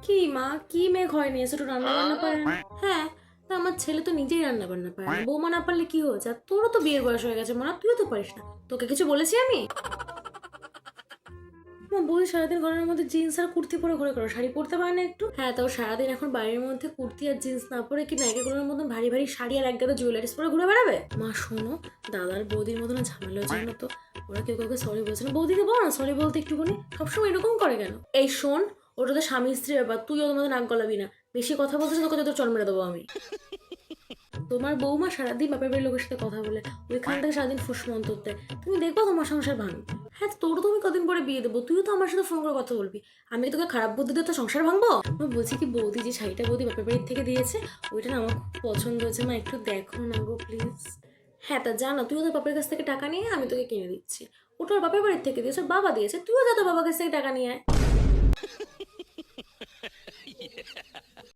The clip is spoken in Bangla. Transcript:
কি মা, কি মেয়ে ঘরে নিয়ে এসে একটু রান্না বান্না পারে না? হ্যাঁ, তা আমার ছেলে তো নিজেই রান্না বান্না পারে না, বৌমা না পারলে কি হয়েছে? আর তোরও তো বিয়ের বয়স হয়ে গেছে মনে, তুইও তো পারিস না। তোকে কিছু বলেছি আমি? আমার বৌদি সারাদিন ঘরের মধ্যে জিন্স আর কুর্তি পরে ঘুরে করো, শাড়ি পরতে পারে না একটু? হ্যাঁ, তাও সারাদিন এখন বাড়ির মধ্যে কুর্তি আর জিন্স না পরে কি নায়িকাগুলোর মতন ভারী ভারী শাড়ি আর একগাদা জুয়েলারিস পরে ঘুরে বেড়াবে? মা শোনো, দাদার বৌদির মতন ঝামেলা হয়েছে জানো তো। ওরা কেউ কাউকে সরি বলছে না, বৌদিকে বল না সরি বলতে একটুখানি। সবসময় এরকম করে কেন? এই শোন, ওটা তো স্বামী স্ত্রীর ব্যাপার, তুইও তোমাদের নাক গলাবি না। বেশি কথা বলছিস তোকে তো চড় মেরে দেবো আমি। তোমার বৌমা সারাদিন বাপের বাড়ির লোকের সাথে কথা বলে, ওইখান থেকে সারাদিন ফুসমন্তর দেয়। তুমি দেখবো তোমার সংসার ভাঙবে। হ্যাঁ, তোরও তো আমি কদিন পরে বিয়ে দেবো, তুইও তো আমার সাথে ফোন করে কথা বলবি। আমি কি তোকে খারাপ বুদ্ধি দিয়ে তো সংসার ভাঙবো? আমি বলছি কি, বৌদি যে শাড়িটা বৌদি বাপের বাড়ির থেকে দিয়েছে, ওইটা না আমার খুব পছন্দ হয়েছে, মা একটু দেখো না গো প্লিজ। হ্যাঁ, তা জানো, তুইও তোর বাপের কাছ থেকে টাকা নিয়ে আমি তোকে কিনে দিচ্ছি। ওটা ওর বাপের বাড়ির থেকে দিয়েছে, বাবা দিয়েছে, তুইও যা তোর বাবার কাছ থেকে টাকা নিয়ে আয়।